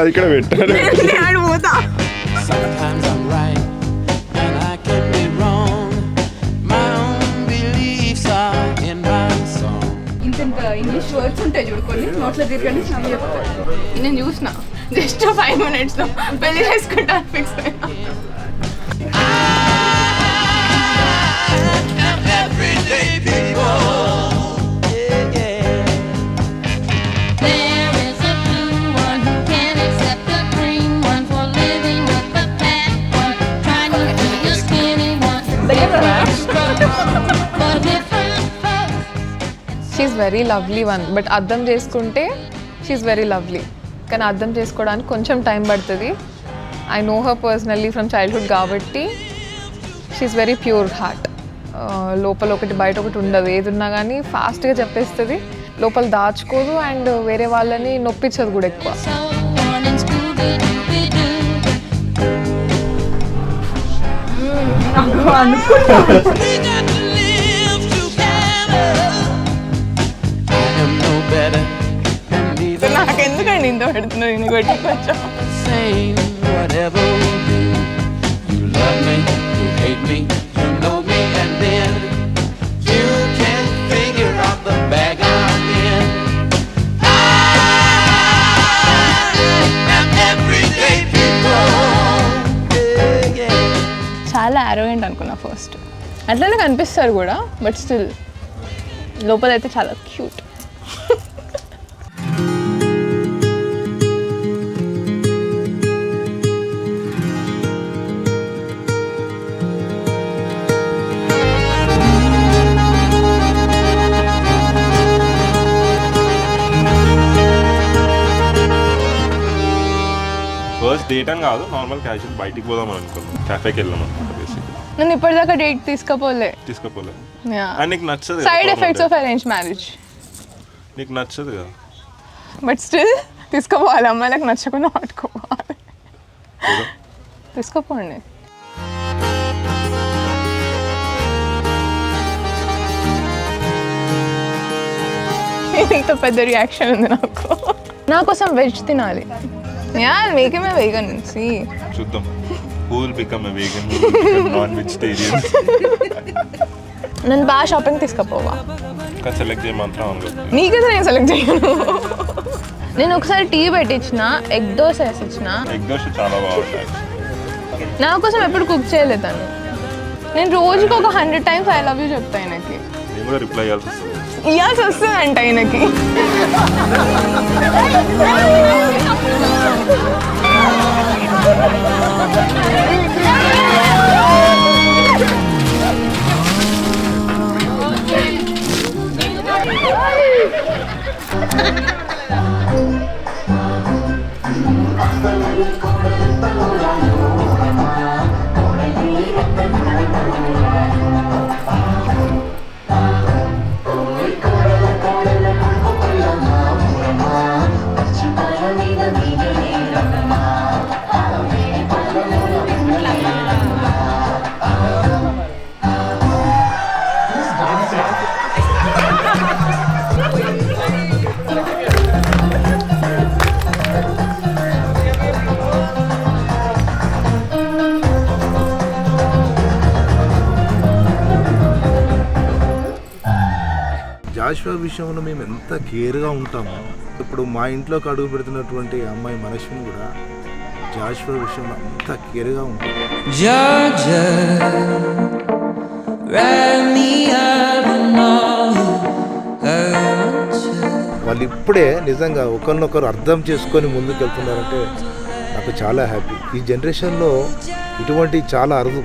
ఇక్కడ పెట్టారు. English words ఉంటాయి చూడుకొని నోట్లో తిరగండి నేను చూసిన జస్ట్ 5 minutes లో పెళ్లి చేసుకుంటా ఫిక్స్ అయినా. She's very lovely one, but అర్థం చేసుకుంటే షీఈస్ వెరీ లవ్లీ. కానీ అర్థం చేసుకోవడానికి కొంచెం టైం పడుతుంది. I know her personally from childhood కాబట్టి షీఈస్ వెరీ ప్యూర్ హార్ట్. లోపల ఒకటి బయట ఒకటి ఉండదు, ఏది ఉన్నా కానీ ఫాస్ట్గా చెప్పేస్తుంది, లోపల దాచుకోదు అండ్ వేరే వాళ్ళని నొప్పించదు కూడా ఎక్కువ. నాకెందుకండి ఇంత పెడుతున్నారు నేను కొట్టి కొంచెం. చాలా అరోగెంట్ అనుకున్నా ఫస్ట్, అట్లనే కనిపిస్తారు కూడా, బట్ స్టిల్ లోపల అయితే చాలా క్యూట్. ఫస్ట్ డేట్ అని కాదు, నార్మల్ క్యాజువల్ బయటికి పోదాం అనుకున్నాం, క్యాఫేకి వెళ్ళాం అనమాట. బేసిక్గా నన్ను ఇప్పటిదాకా డేట్ తీసుకోపోలే. నీకు నచ్చదు, side effects of arrange marriage. నీకు నచ్చదు కదా, బట్ స్టిల్ తీసుకోపోవాలి, అమ్మాయిలకు నచ్చకుండా పట్టుకోవాలి. తీసుకోపోండి. ఇంత పెద్ద రియాక్షన్ ఉంది నాకు. నా కోసం వెజ్ తినాలి. Yeah, I'll make him a vegan. See. చూద్దాం. Who will become a vegan? Who will become non-vegetarian? నన్ను బాగా షాపింగ్ తీసుకుపోవా. కానీ సెలెక్ట్ చేయమంటారా? నీకైతే నేను సెలెక్ట్ చేయను. నేను ఒకసారి టీ పెట్టించిన, ఎగ్ దోశ వేసిచ్చిన. ఎగ్ దోశ చాలా బాగుంటుంది. నా కోసం ఎప్పుడు కుక్ చేయలేదు తను. నేను రోజుకి ఒక 100 times I love you చెప్తా ఆయనకి. నేను కూడా రిప్లై ఇవ్వాల్సి వస్తుంది. ఇవ్వాల్సి వస్తుందంట ఆయనకి. జాషువా విషయంలో మేము ఎంత కేర్గా ఉంటామో, ఇప్పుడు మా ఇంట్లోకి అడుగు పెడుతున్నటువంటి అమ్మాయి మనస్విని కూడా జాషువా విషయంలో అంత కేర్గా ఉంటుంది. వాళ్ళు ఇప్పుడే నిజంగా ఒకరినొకరు అర్థం చేసుకొని ముందుకు వెళ్తున్నారంటే నాకు చాలా హ్యాపీ. ఈ జనరేషన్లో ఇటువంటి చాలా అరుదు.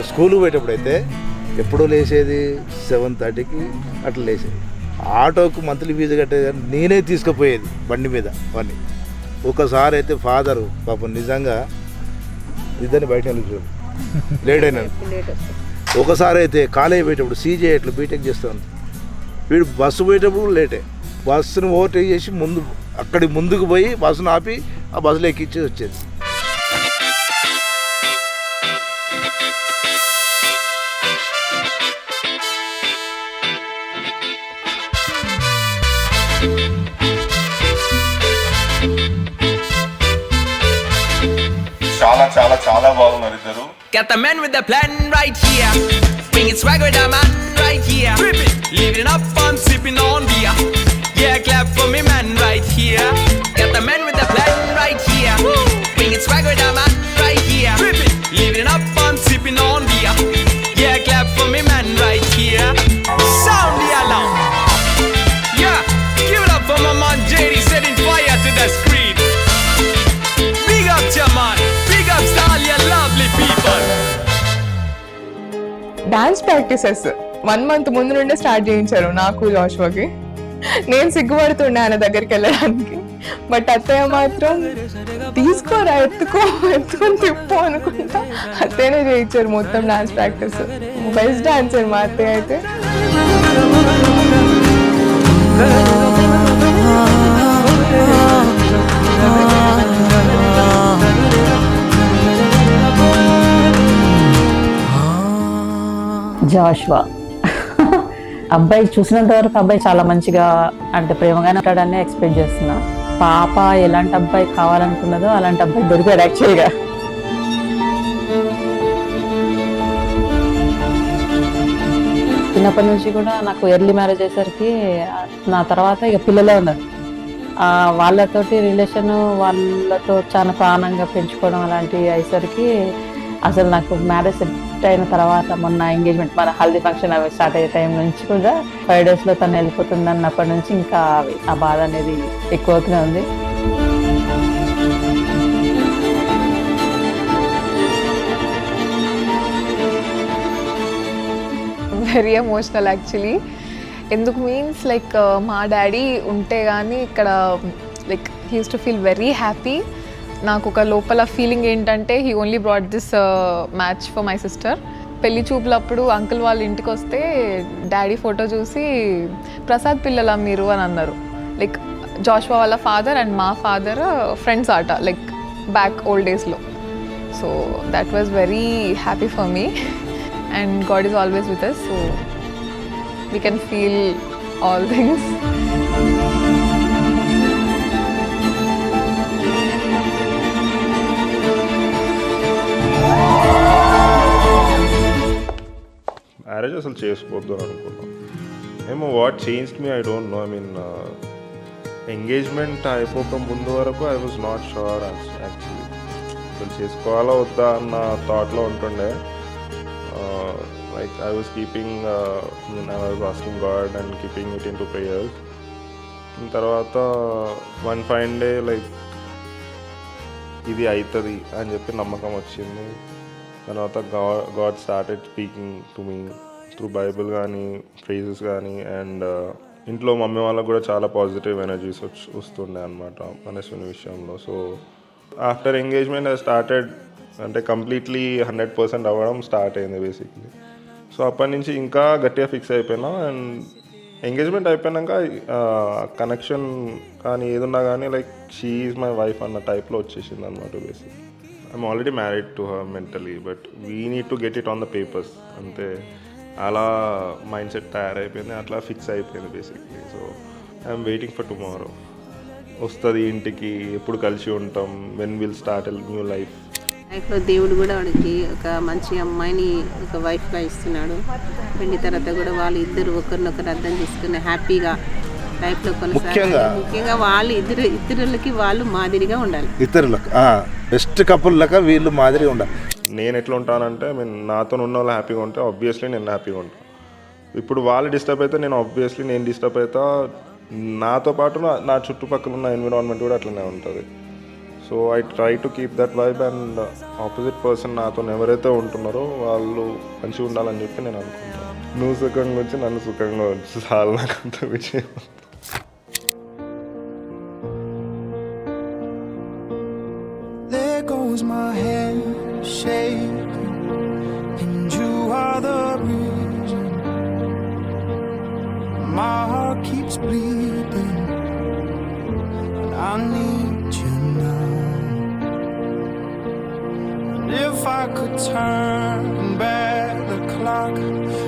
స్కూల్కి పోయేటప్పుడైతే ఎప్పుడో లేచేది 7:30కి అట్లా లేచేది. ఆటోకు మంత్లీ ఫీజు కట్టేది కానీ నేనే తీసుకుపోయేది బండి మీద వాడిని. ఒకసారి అయితే ఫాదరు పాపం నిజంగా ఇద్దరిని బయట నిలిచాడు, లేట్ అయినా ఒకసారి అయితే కాలేజ్ పోయేటప్పుడు సీజే ఎట్లా బీటెక్ చేస్తాను వీడు బస్సు పోయేటప్పుడు లేటే బస్సును ఓవర్టేక్ చేసి అక్కడికి ముందుకు పోయి బస్సును ఆపి ఆ బస్సులో ఎక్కించి వచ్చేది. చాలా చాలా చాలా బాగున్నారు ఇద్దరు. Got the man with the plan right here. Bringing swag with the man right here. Rip it. Living up on sipping on beer. Yeah, clap for me man right here. Got the man with the plan right here. Bringing swag with the man right here. Rip it. Living up on sipping on beer. Yeah, clap for me man right here. Sound the alarm. Yeah, give it up for my man JD setting fire to the screen. Big up Jaman. Big up all your lovely people. Dance practices 1 month ముందు నుండే start చేయించారు నాకు జాషువాకి. నేను సిగ్గుపడుతుండే ఆయన దగ్గరికి వెళ్ళడానికి, but అత్తయ్య మాత్రం తీసుకోరా ఎత్తుకొని తిప్పు అనుకుంటా అత్తయ్యనే చేయించారు మొత్తం డాన్స్ ప్రాక్టీస్. బెస్ట్ డాన్సర్ మా అత్తయ్య అయితే. జాషువా అబ్బాయి చూసినంత వరకు అబ్బాయి చాలా మంచిగా అంటే ప్రేమగానే ఉంటాడని ఎక్స్పెక్ట్ చేస్తున్నా. పాప ఎలాంటి అబ్బాయి కావాలనుకున్నదో అలాంటి అబ్బాయి దొరికాడు యాక్చువల్గా. చిన్నప్పటి నుంచి కూడా నాకు ఎర్లీ మ్యారేజ్ అయ్యేసరికి నా తర్వాత ఇక పిల్లలే ఉన్నారు. వాళ్ళతోటి రిలేషన్ వాళ్ళతో చాలా ప్రాణంగా పెంచుకోవడం అలాంటివి అయ్యేసరికి అసలు నాకు మ్యారేజ్ సెట్ అయిన తర్వాత మొన్న ఎంగేజ్మెంట్ మన హల్దీ ఫంక్షన్ అవి స్టార్ట్ అయ్యే టైం నుంచి కూడా 5 daysలో తను వెళ్ళిపోతుంది అన్నప్పటి నుంచి ఇంకా ఆ బాధ అనేది ఎక్కువ అవుతూనే ఉంది. Very emotional actually. ఎందుకు మీన్స్ లైక్ మా డాడీ ఉంటే కానీ ఇక్కడ like he use to feel very happy. నాకు ఒక లోపల ఫీలింగ్ ఏంటంటే he only brought this match for my sister. పెళ్లి చూపులప్పుడు అంకుల్ వాళ్ళ ఇంటికి వస్తే డాడీ ఫోటో చూసి ప్రసాద్ పిల్లల మీరు అని అన్నారు. లైక్ జాషువా వాళ్ళ ఫాదర్ అండ్ మా ఫాదర్ ఫ్రెండ్స్ ఆట లైక్ బ్యాక్ ఓల్డ్ డేస్లో. So that was very happy for me and God is always with us. So we can feel all things. Marriage అసలు చేసుకోవద్దు అని అనుకున్నాం. ఏమో what changed me I don't know. I mean engagement అయిపోక ముందు వరకు I was not sure actually. అసలు చేసుకోవాలా వద్దా అన్న థాట్లో ఉంటుండే. Like I was keeping I was asking God and keeping it in to prayers. తర్వాత వన్ ఫైన్ డే లైక్ ఇది అవుతుంది అని చెప్పి నమ్మకం వచ్చింది. తర్వాత God started speaking to me through Bible కానీ ఫ్రేజెస్ కానీ. అండ్ ఇంట్లో మమ్మీ వాళ్ళకు కూడా చాలా పాజిటివ్ ఎనర్జీస్ వస్తుండే అనమాట మనస్విని విషయంలో. So after engagement I started అంటే కంప్లీట్లీ 100% అవ్వడం స్టార్ట్ అయింది బేసిక్లీ. సో అప్పటి నుంచి ఇంకా గట్టిగా ఫిక్స్ అయిపోయినా. అండ్ ఎంగేజ్మెంట్ అయిపోయాక కనెక్షన్ కానీ ఏదున్నా కానీ like she is my wife అన్న టైప్లో వచ్చేసింది అనమాట basically. I'm already married to her mentally, but we need to get it on the papers అంతే. అలా మైండ్ సెట్ తయారైపోయింది, అట్లా ఫిక్స్ అయిపోయింది basically. So I'm waiting for tomorrow. వస్తుంది ఇంటికి, ఎప్పుడు కలిసి ఉంటాం, when will start new life. లైఫ్లో దేవుడు కూడా వాడికి ఒక మంచి అమ్మాయిని ఒక వైఫ్గా ఇస్తున్నాడు. పెళ్లి తర్వాత కూడా వాళ్ళు ఇద్దరు ఒకరినొకరు అర్థం చేసుకుని హ్యాపీగా లైఫ్లో కొనసాగాలి. ముఖ్యంగా వాళ్ళు ఇతరులకి వాళ్ళు మాదిరిగా ఉండాలి. ఇతరులకు బెస్ట్ కపుల్ లెక్క వీళ్ళు మాదిరిగా ఉండాలి. నేను ఎట్లా ఉంటానంటే నాతో ఉన్న వాళ్ళు హ్యాపీగా ఉంటే ఆబ్వియస్లీ నేను హ్యాపీగా ఉంటాను. ఇప్పుడు వాళ్ళు డిస్టర్బ్ అయితే నేను డిస్టర్బ్ అవుతా. నాతో పాటు నా చుట్టుపక్కల ఉన్న ఎన్విరాన్మెంట్ కూడా అట్లనే ఉంటుంది. So I try to keep that vibe. And opposite person నాతో ఎవరైతే ఉంటున్నారో వాళ్ళు మంచిగా ఉండాలని చెప్పి నేను అనుకుంటాను. నువ్వు సుఖంగా వచ్చి నన్ను సుఖంగా వచ్చు, చాలా నాకు అంత విషయం. There goes my handshake. bleeding, and I need you now. And if I could turn back the clock,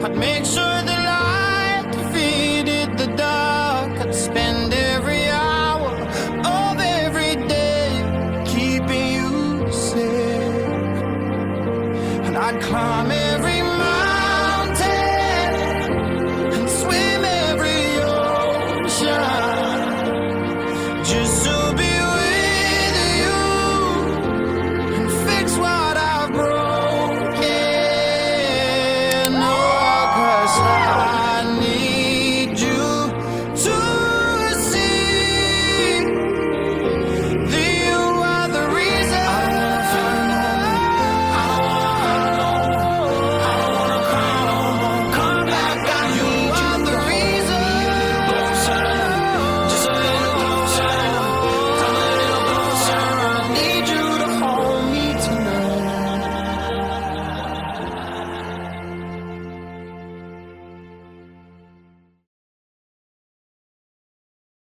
I'd make sure the light defeated the dark. I'd spend every hour of every day keeping you safe, and I'd climb every